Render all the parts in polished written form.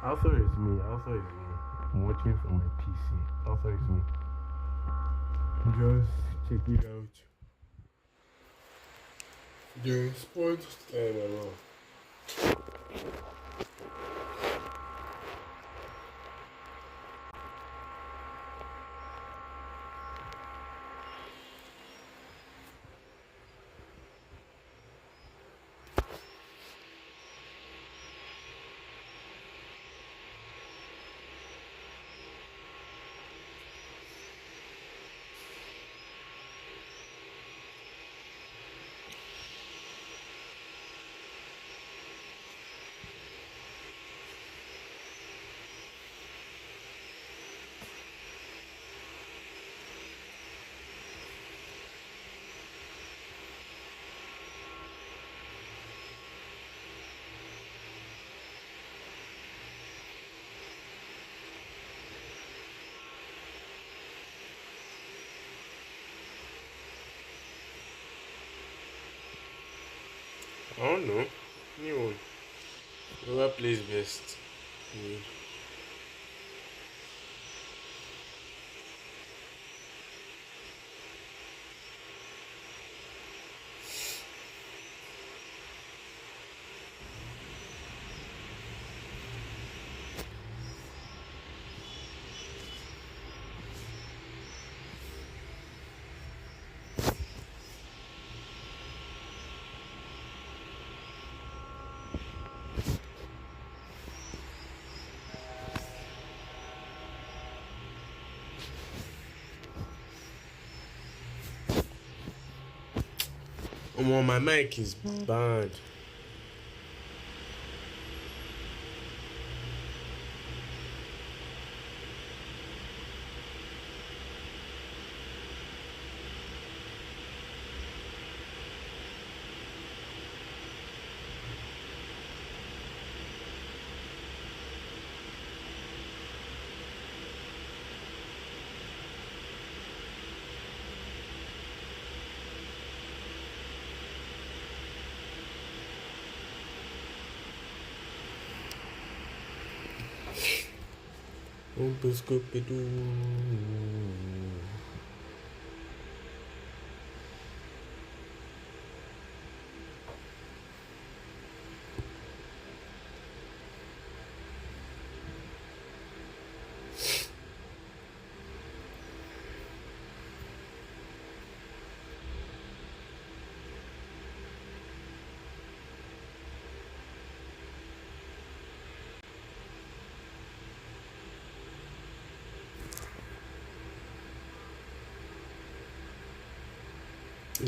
Alpha is me. Alpha is me. I'm watching from my PC. Alpha is me. Just check it out. The sports time around. I don't know. New one. Whoever plays best. Me. My mic is bad.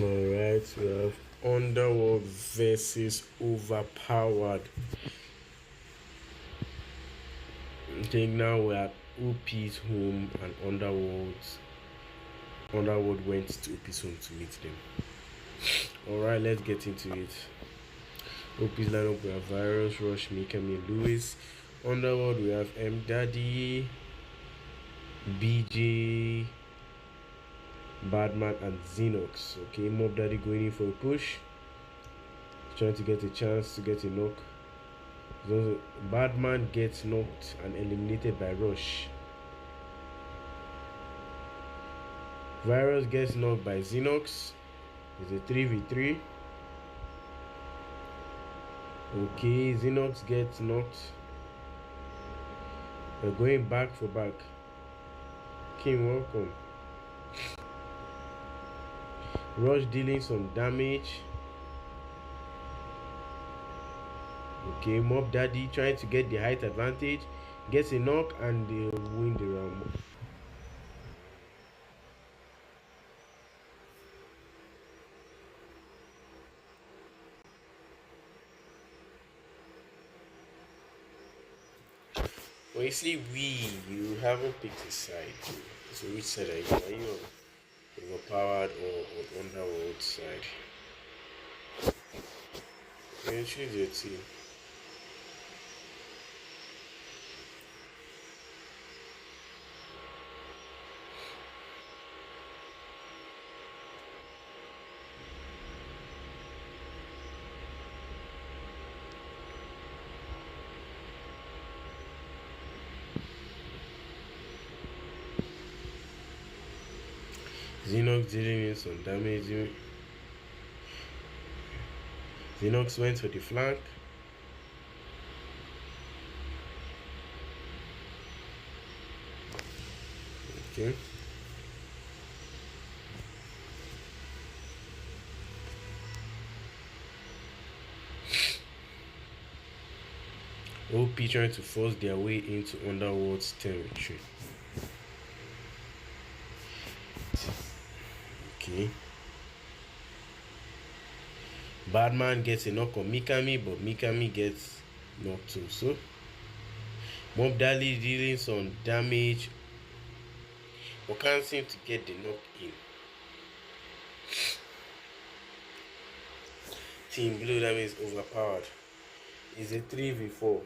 Alright, we have Underworld versus Overpowered. I think now we're at OP's home and Underworld went to OP's home to meet them. Alright, let's get into it. OP's lineup, we have Virus, Rush, Mikami, Lewis. Underworld, we have M Daddy, BJ, Badman, and Xenox. Okay, Mob Daddy going in for a push. Trying to get a chance to get a knock. Badman gets knocked and eliminated by Rush. Virus gets knocked by Xenox. It's a 3v3. Okay, Xenox gets knocked. We're going back for back. King, welcome. Rush dealing some damage. Okay, Mob Daddy trying to get the height advantage. Gets a knock and they win the round. When you see we, you haven't picked a side. So which side are you? Are you on overpowered or on underworld side? You choose your team. Xenox dealing in some damage. Xenox went for the flank. Okay. OP trying to force their way into Underworld's territory. Okay. Badman gets a knock on Mikami, but Mikami gets knocked too. So Mob Dali dealing some damage, but can't seem to get the knock in. Team Blue that means overpowered. It's a 3v4.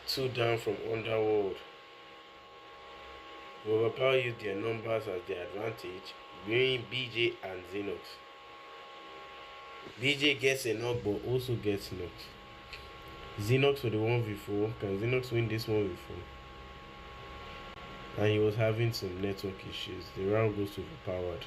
2 down from Underworld. Overpower use their numbers as their advantage, bringing BJ and Xenox. BJ gets a knock but also gets knocked. Xenox for the 1v4. Can Xenox win this 1v4? And he was having some network issues. The round goes to overpowered.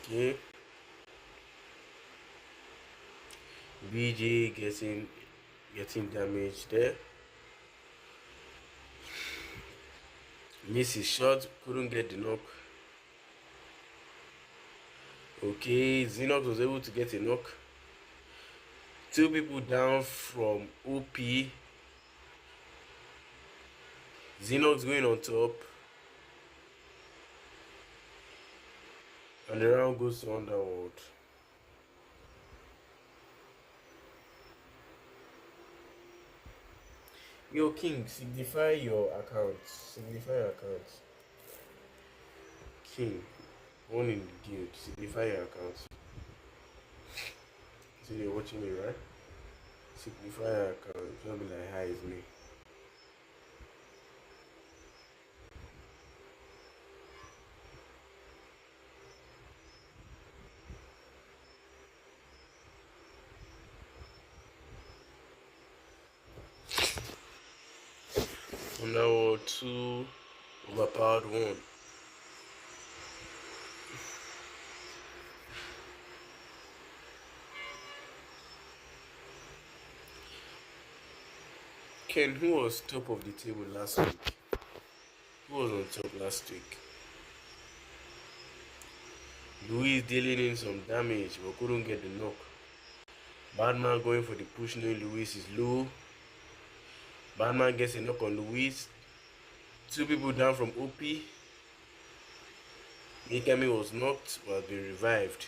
Okay. BJ getting damaged there. Missed his shot, couldn't get the knock. Okay, Xenox was able to get a knock. 2 people down from OP. Xenox going on top. And the round goes to Underworld. Yo, King, signify your account. Signify your account. King, one in the guild. Signify your account. So you're watching me, right? Signify your account. It's not be like, hi, it's me. Underworld 2, overpowered 1. Ken, who was top of the table last week? Who was on top last week? Louis dealing in some damage but couldn't get the knock. Badman going for the push knowing Louis is low. Badman gets a knock on Louis. 2 people down from OP. Mikami was knocked but has been revived.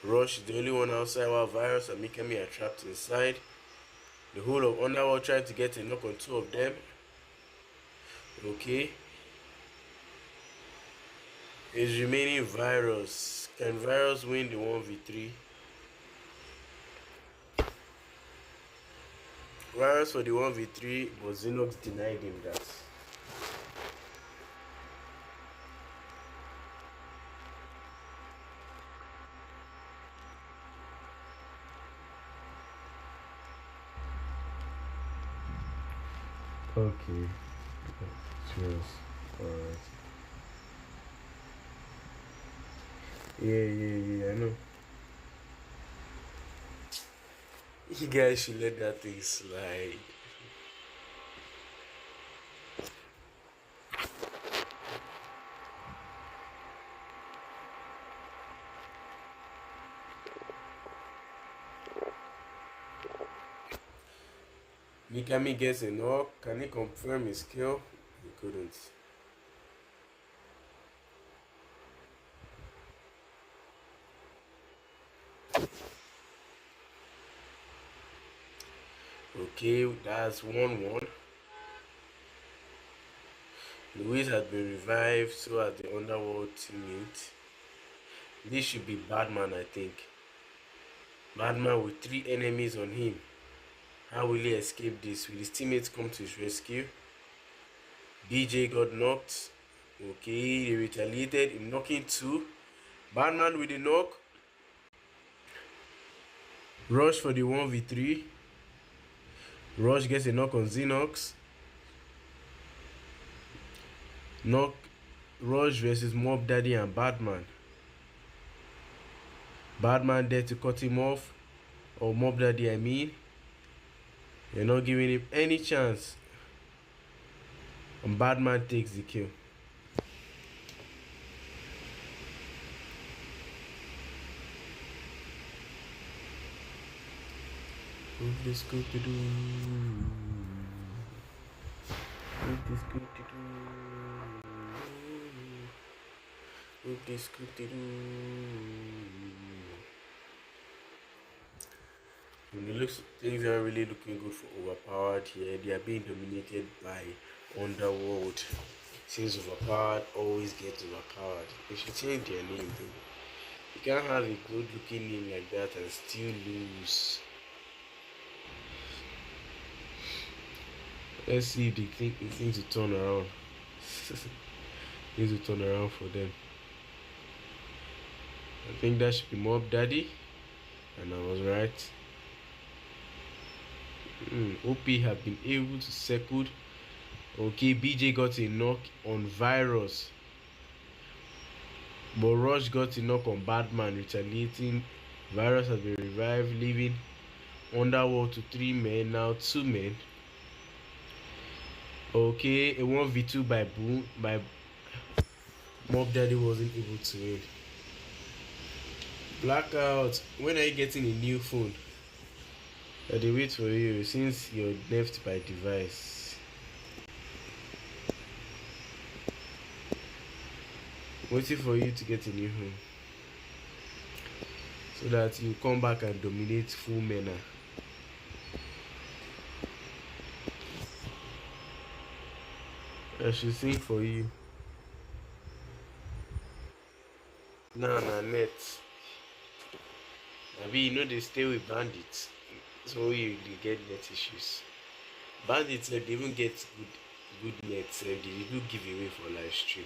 Rush is the only one outside while Virus and Mikami are trapped inside. The whole of Underworld tried to get a knock on two of them. Okay. Is remaining Virus. Can Virus win the 1v3? Virus for the 1v3, but Xenox denied him that. Okay. Cheers. Alright. Yeah, I know. You guys should let that thing slide. Mikami gets a knock. Can he confirm his kill? He couldn't. Okay, that's 1-1. Luis has been revived, so has the Underworld teammate. This should be Batman, I think. Batman with 3 enemies on him. How will he escape this? Will his teammates come to his rescue? BJ got knocked. Okay, he retaliated in knocking 2. Batman with the knock. Rush for the 1v3. Rush gets a knock on Xenox. Knock Rush versus Mob Daddy and Batman. Batman there to cut him off. Or Mob Daddy, I mean. They're not giving him any chance. And Batman takes the kill. Move this good to do. Move this good to do. Move this good to do. And it looks, things are really looking good for Overpowered here. They are being dominated by Underworld. Since Overpowered always gets overpowered. They should change their name though. You can't have a good looking name like that and still lose. Let's see if they think things will turn around. Things will turn around for them. I think that should be Mob Daddy. And I was right. OP have been able to circle. Okay, BJ got a knock on Virus. But Rush got a knock on Batman, retaliating. Virus has been revived, leaving Underworld to 3 men, now 2 men. Okay, a 1v2 by Mob Daddy wasn't able to win. Blackout, when are you getting a new phone? They wait for you since you're left by device. Waiting for you to get a new home so that you come back and dominate full mena. I should sing for you. Nah, net. Maybe you know they stay with bandits, so you get net issues. Bandits, they even get good nets. They do give away for live stream.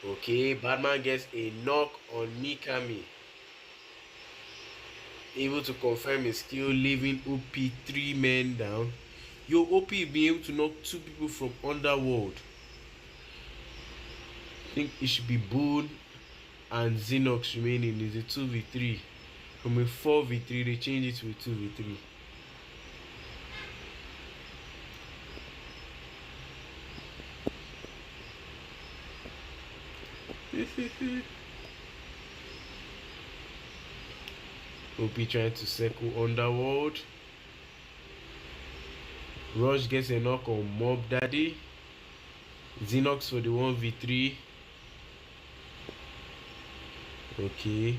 Okay, Batman gets a knock on Mikami. Able to confirm his skill, leaving OP 3 men down. Yo, OP being able to knock 2 people from Underworld. I think it should be Boone and Xenox remaining. Is a 2v3. From a 4v3, they change it to a 2v3. OP trying to circle Underworld. Rush gets a knock on Mob Daddy. Xenox for the 1v3. Okay.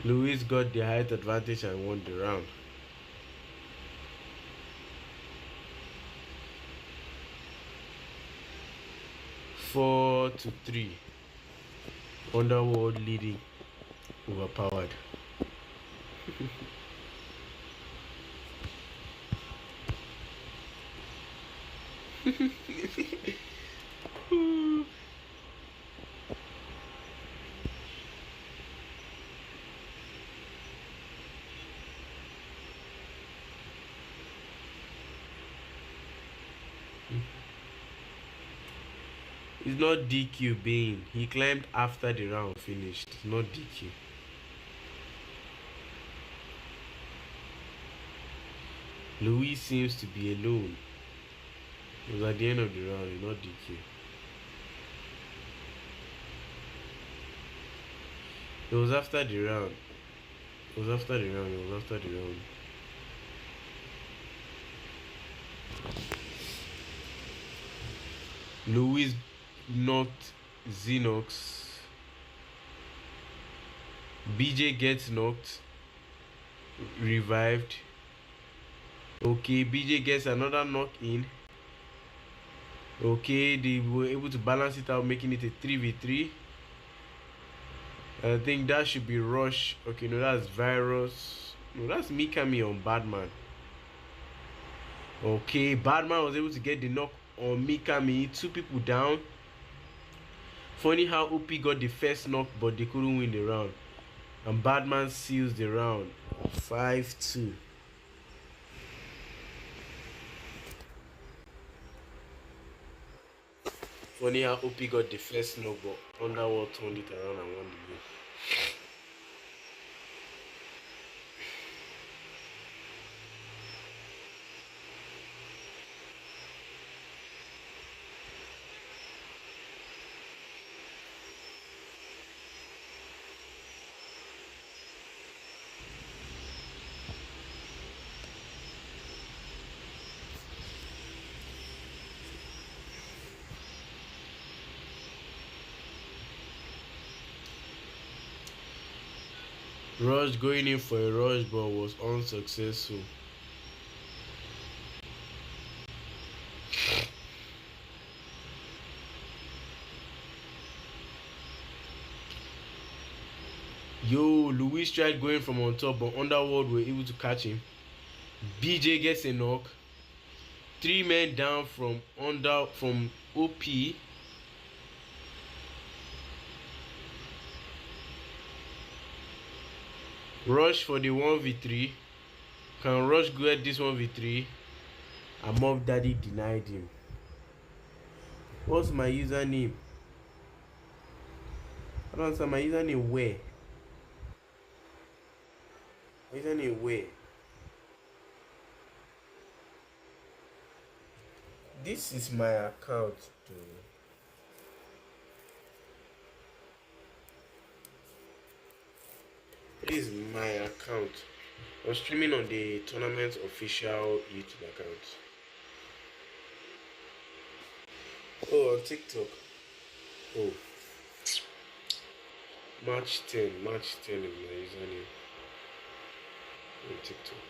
Luis got the height advantage and won the round. Four to 3. Underworld leading. Overpowered. It's not DQ being. He climbed after the round finished. It's not DQ. Louis seems to be alone. It was at the end of the round, it's not DQ. It was after the round. It was after the round. It was after the round. Louis knocked Xenox. BJ gets knocked. Revived. Okay, BJ gets another knock in. Okay, they were able to balance it out, making it a 3v3. I think that should be Rush. Okay, no, that's Virus. No, that's Mikami on Badman. Okay, Badman was able to get the knock on Mikami. 2 people down. Funny how OP got the first knock, but they couldn't win the round. And Badman seals the round. 5-2. Funny how OP got the first knock, but Underworld turned it around and won the game. Rush going in for a rush but was unsuccessful. Yo, Luis tried going from on top, but Underworld were able to catch him. BJ gets a knock. 3 men down from OP. Rush for the 1v3. Can Rush get this 1v3? And Mob Daddy denied him. What's my username? I don't understand. My username where? My username where? This is my account too. This is my account. I'm streaming on the tournament official YouTube account. Oh, on TikTok. Oh. March 10 is my username on TikTok.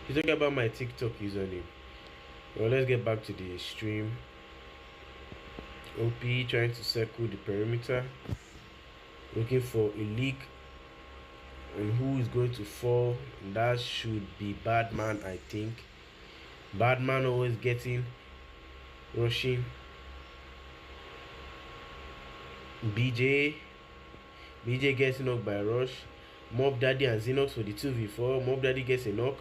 You talking about my TikTok username. Well, let's get back to the stream. OP trying to circle the perimeter, looking for a leak on who is going to fall. And that should be Badman, I think. Badman always getting rushing. BJ gets knocked by Rush. Mob Daddy and Xenox for the 2v4. Mob Daddy gets a knock.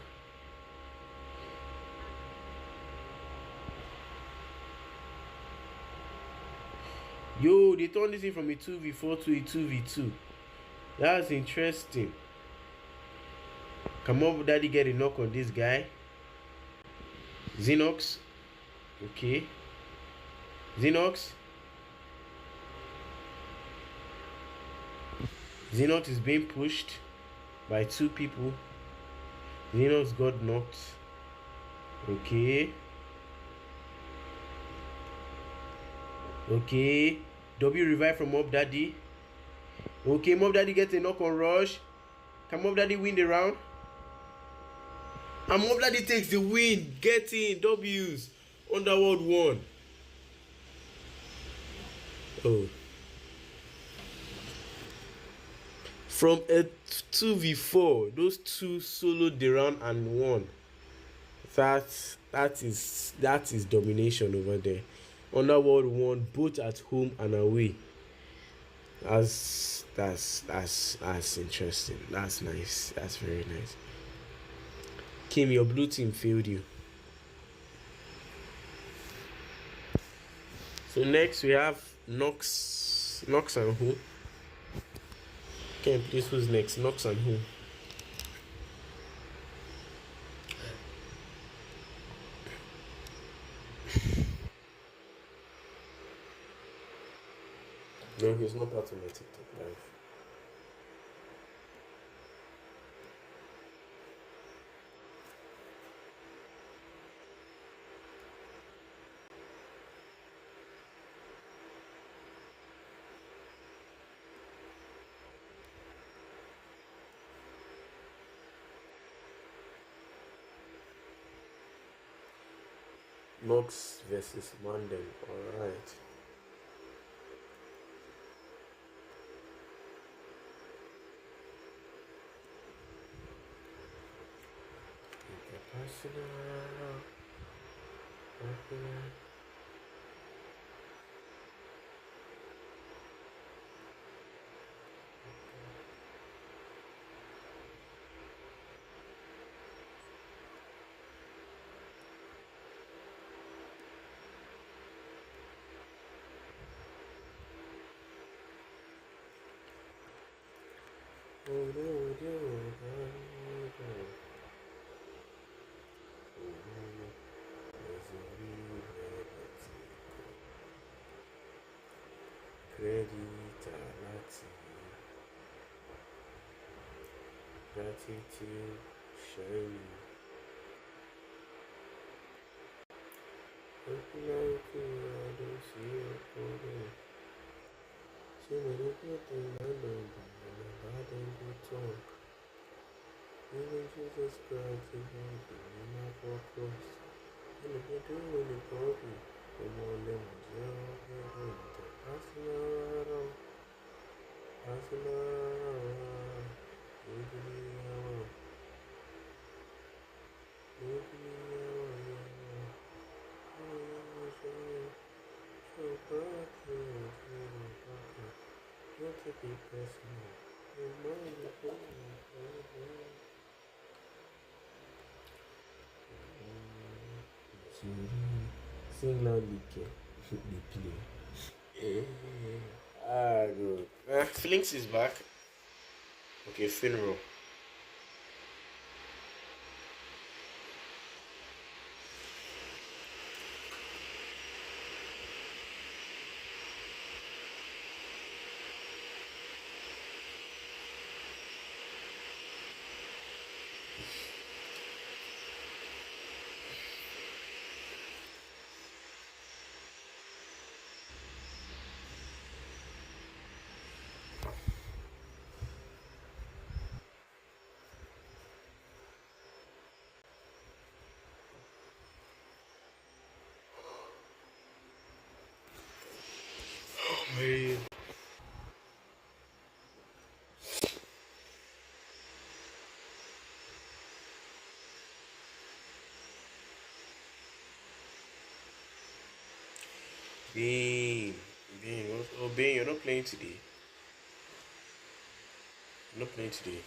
Yo, they turned this in from a 2v4 to a 2v2. That's interesting. Can Mob Daddy get a knock on this guy? Xenox. Okay. Xenox. Zenot is being pushed by two people. Zenot got knocked. Okay. Okay. W revive from Mob Daddy. Okay, Mob Daddy gets a knock on Rush. Can Mob Daddy win the round? And Mob Daddy takes the win. Get in. W's. Underworld 1. Oh. From a 2v4, those two soloed the round and won. That is domination over there. Underworld won both at home and away. That's interesting. That's nice. That's very nice. Kim, your blue team failed you. So next we have Nox and who? Kim, please, who's next? Nox and who? No, he's not part of my TikTok live. Nox versus Mandem. Alright. Gratitude, shame. I don't see it. So many good things I know, but I don't go talk. Even Jesus Christ is one thing in my focus. And if you do any copy, come on, them zero, Arsenal. Not to be personal. Sing loudly, they play. Good. Flinks is back. Okay, funeral. Hey. Bean. Oh, Bean, you're not playing today. You're not playing today.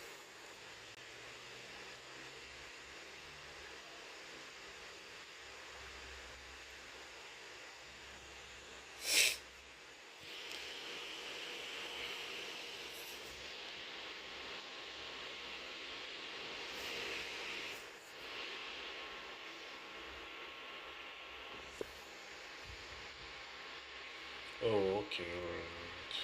Oh, okay, alright.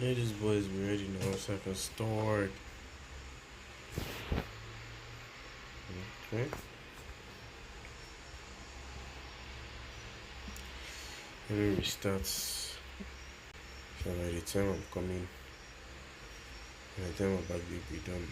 Yeah, this boys be ready now so I can start. Okay. Let me restart. So by the time I'm coming, by the time I'm back, we'll be done.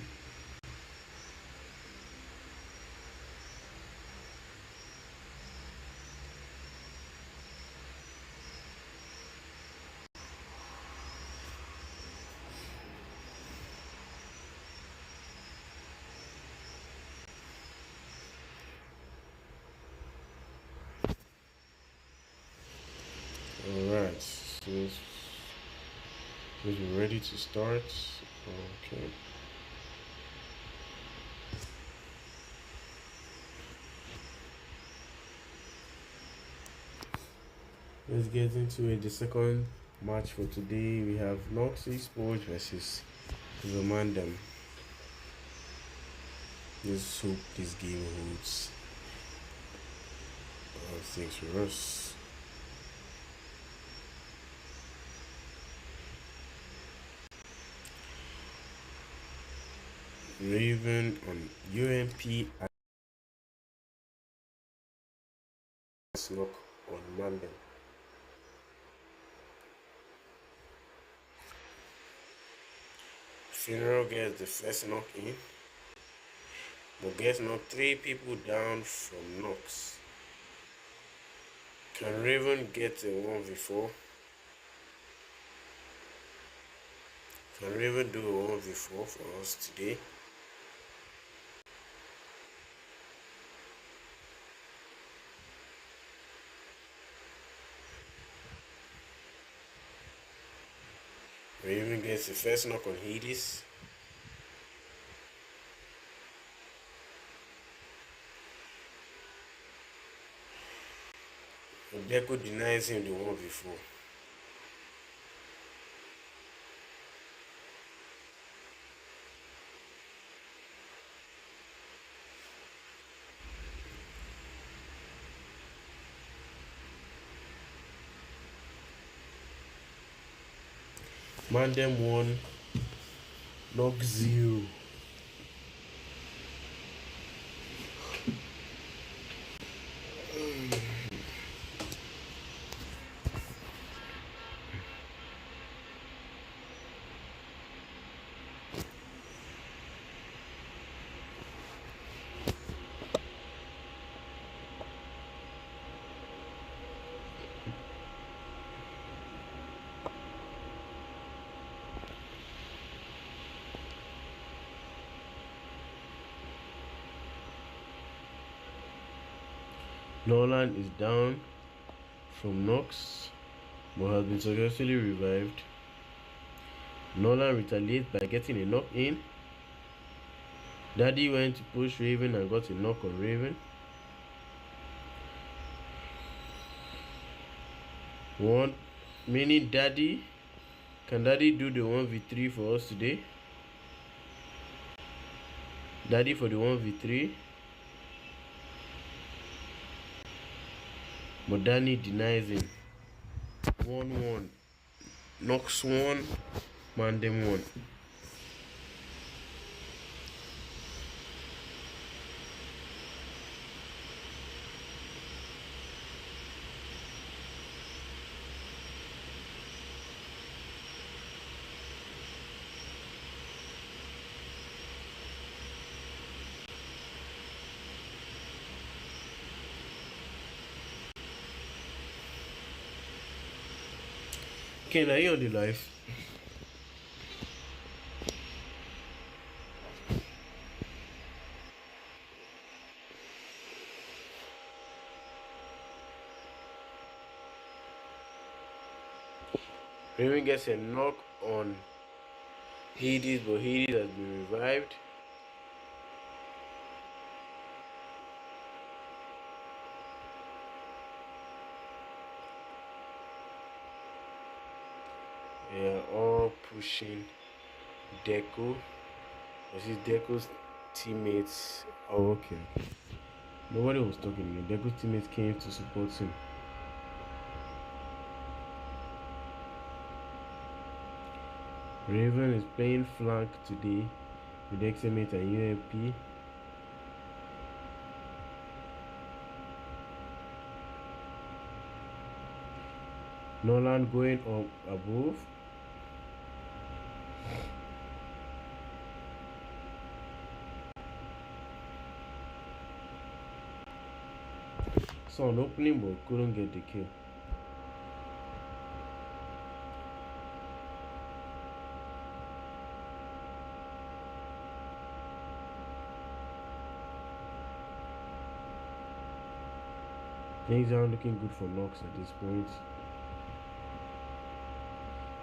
Alright, since we're ready to start, okay. Let's get into it. The second match for today, we have Nox Esports versus Zamandam. Let's hope this game holds things for us. Raven on UMP and Snock on Mandem. Funeral gets the first knock in, but gets knocked 3 people down from Nox. Can Raven get a 1v4? Can Raven do a 1v4 for us today? Raven gets the first knock on Hades. Deco denies him the 1v4. Mandem 1, Nox 0. Nolan is down from Nox, but has been successfully revived. Nolan retaliates by getting a knock in. Daddy went to push Raven and got a knock on Raven. One mini Daddy. Can Daddy do the 1v3 for us today? Daddy for the 1v3. But Danny denies him. 1-1. Nox 1, Mandem 1. Ken, are you on the live? Raven gets a knock on Hades, but Hades has been revived. They are all pushing Deku. This is Deku's teammates. Oh, okay. Nobody was talking again. Deku's teammates came to support him. Raven is playing flank today with Xmate and UMP. Nolan going up above. Saw an opening but couldn't get the kill. Things aren't looking good for Nox at this point.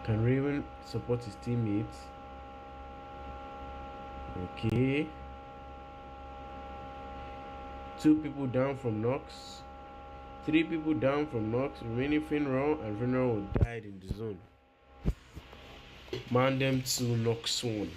Can Raven support his teammates? Okay. 2 people down from Nox. 3 people down from Nox. Remaining Finral, and Finral died in the zone. Man them 2, Nox 1.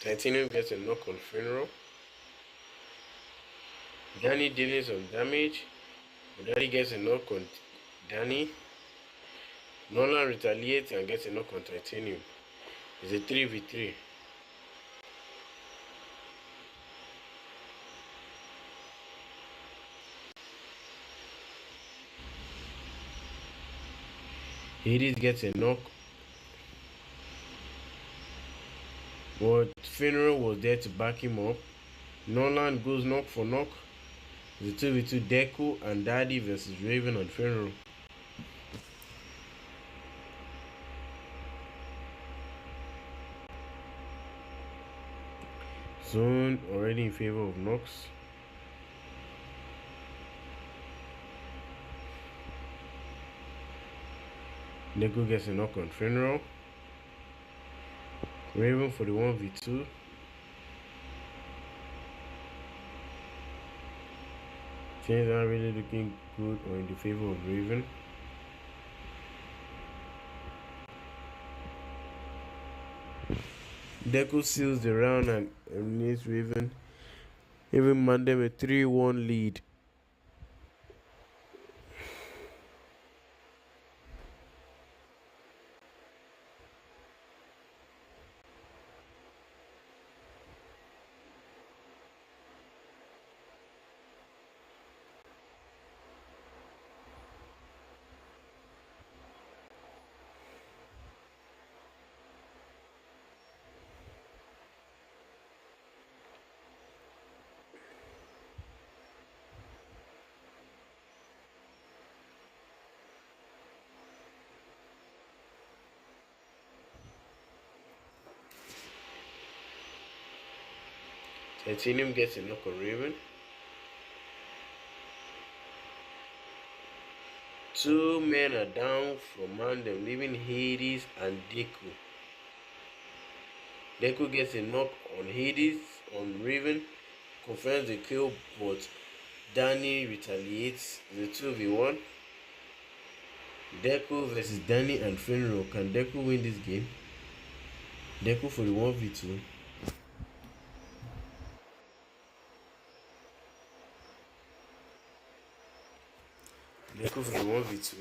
Titanium gets a knock on Finral. Danny dealing some damage. Daddy gets a knock on Danny. Nolan retaliates and gets a knock on Titanium. It's a 3v3. Hades gets a knock, but Finral was there to back him up. Nolan goes knock for knock. The 2v2 Deku and Daddy versus Raven and Finral. Zone already in favor of Nox. Deku gets a knock on Finral. Raven for the 1v2. Things aren't really looking good or in the favor of Raven. Deku seals the round and eliminates Raven. Even man them a 3-1 lead. Titanium gets a knock on Raven. Two men are down from Mandem, leaving Hades and Deku. Deku gets a knock on Hades on Raven, confirms the kill, but Danny retaliates. The 2v1. Deku versus Danny and Fenrir. Can Deku win this game? Deku for the 1v2. Deku for the 1v2.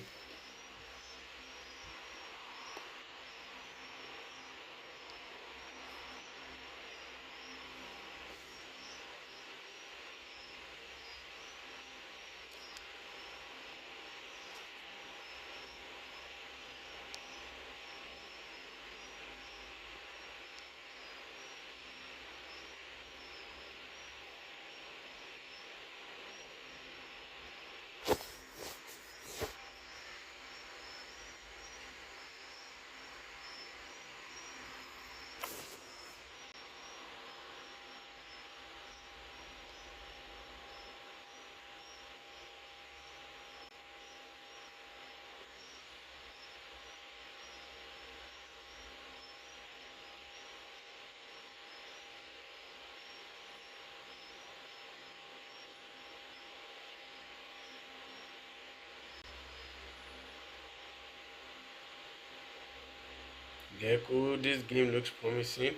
Deku, this game looks promising.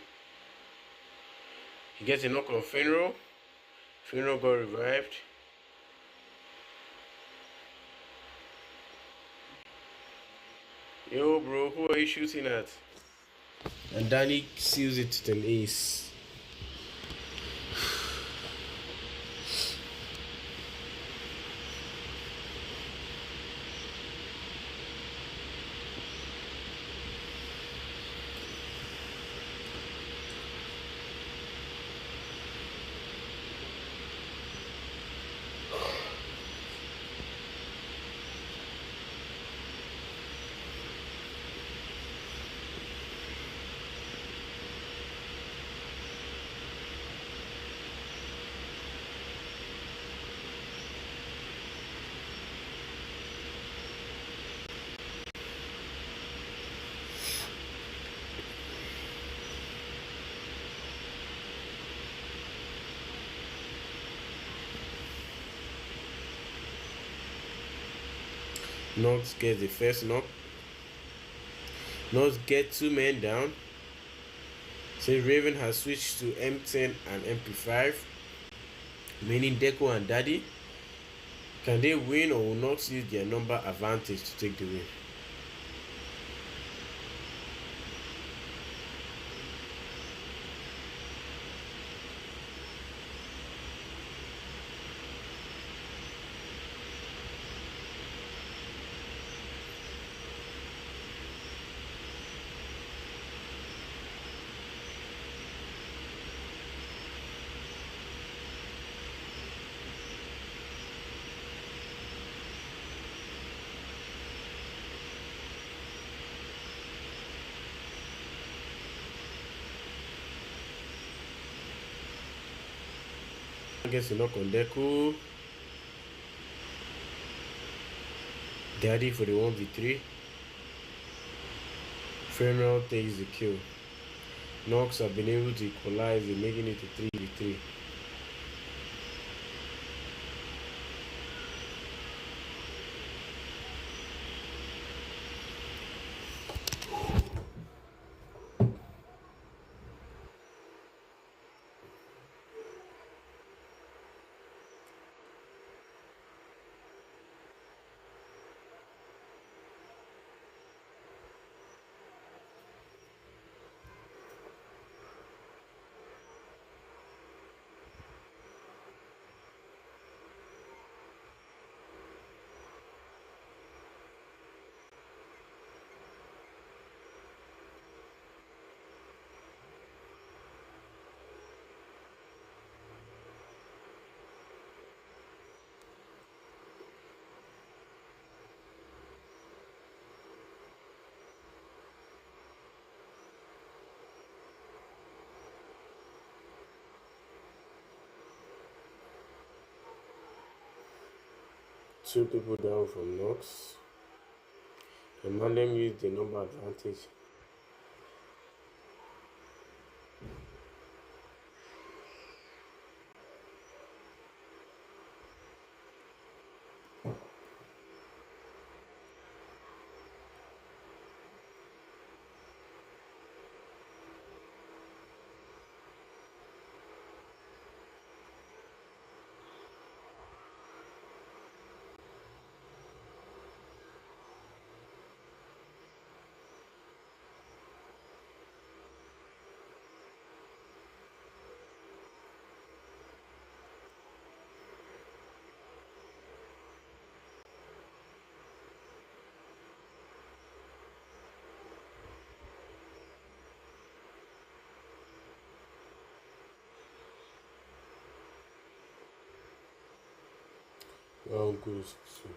He gets a knock on Fenrir. Fenrir got revived. Yo, bro, who are you shooting at? And Danny seals it to an ace. Nox gets the first knock. Nox gets two men down. Since Raven has switched to M10 and MP5, meaning Deku and Daddy, can they win or will Nox use their number advantage to take the win? Gets a knock on Deku. Daddy for the 1v3. Fenrir takes the kill. Nox have been able to equalize and making it a 3v3. Two people down from Knox. And Mandem used the number advantage. Goes to.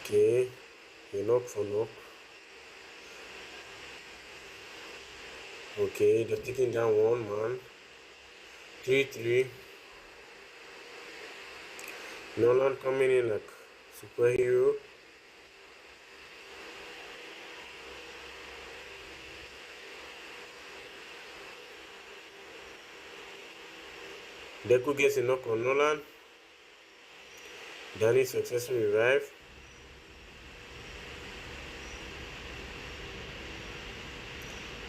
Okay, you knock for knock. Okay, they're taking down one man. 3-3. Nolan coming in like superhero. Deku gets a knock on Nolan. Danny successfully revive.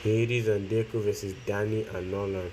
Hades and Deku versus Danny and Nolan.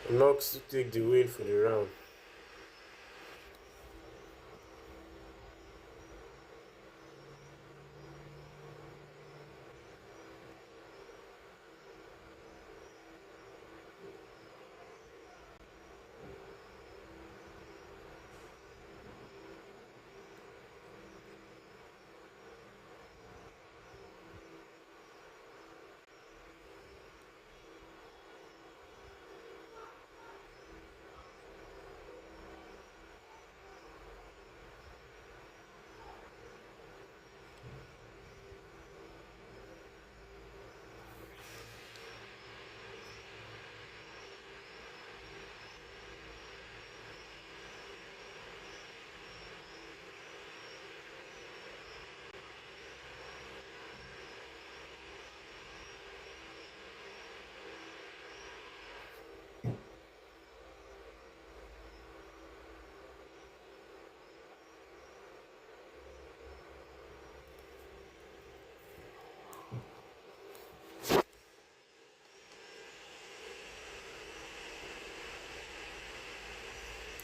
Knox to take the win for the round.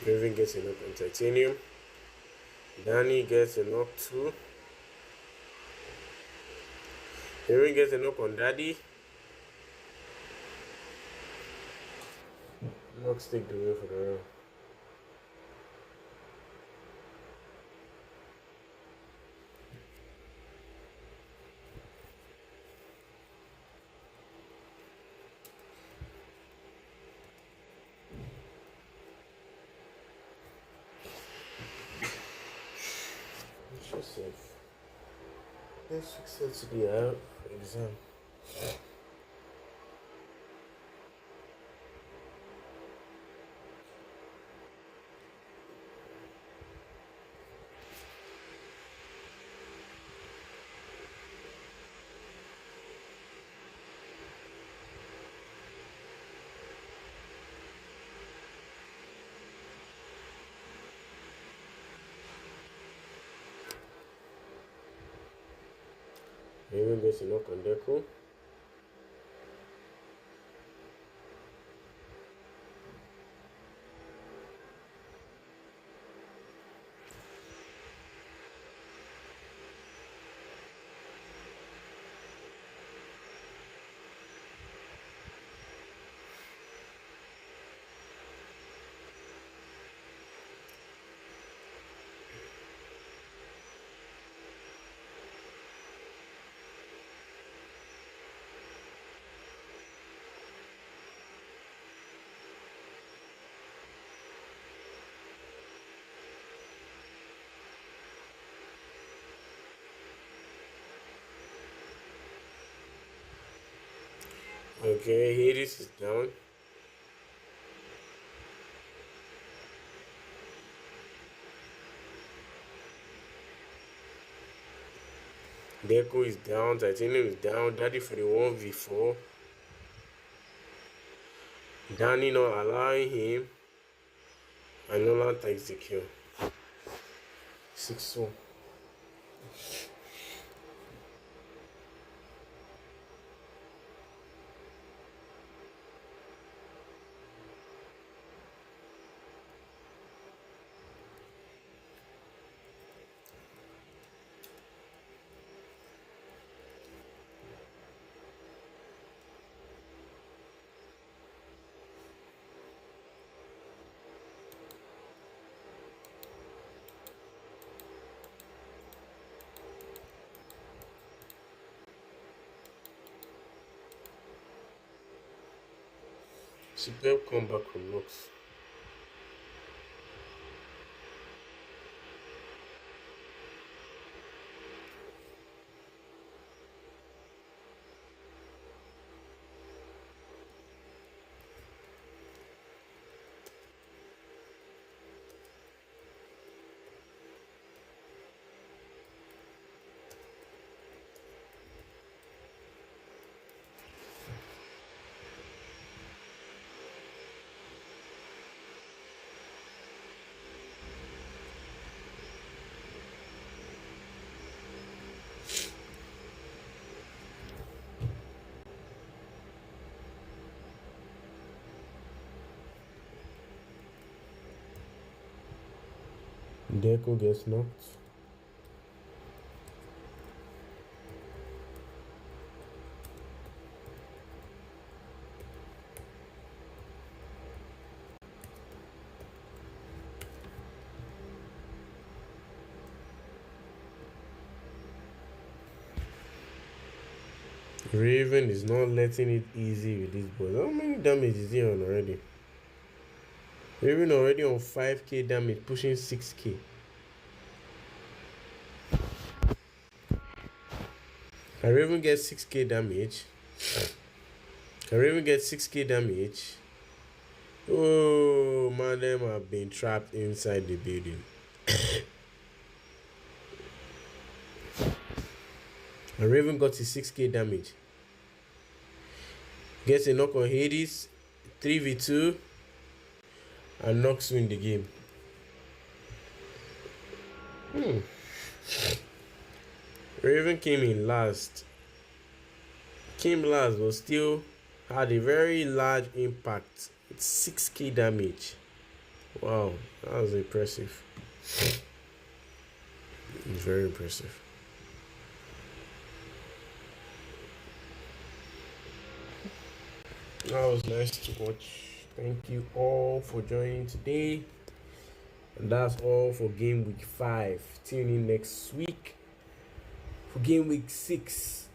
Raven gets a knock on Titanium. Danny gets a knock too. Raven gets a knock on Daddy. Knocks take the win for the round. Yourself. Let's fix it to the exam. Raven gets a knock on Deco. Okay, Hades is down. Deco is down. Titanium is down. Daddy for the 1v4. Danny not allowing him. And Nolan takes the kill. 6-1. Superb comeback from Knox. Deco gets knocked. Raven is not letting it easy with these boys. How many damage is he on already? Raven already on 5k damage, pushing 6k. Can Raven get 6k damage? Can Raven get 6k damage? Oh man, them have been trapped inside the building. And Raven got his 6k damage. Gets a knock on Hades, 3v2, and Nox win the game. Raven came in last. Came last, but still had a very large impact. It's 6k damage. Wow, that was impressive. Very impressive. That was nice to watch. Thank you all for joining today. And that's all for game week 5. Tune in next week for game week 6.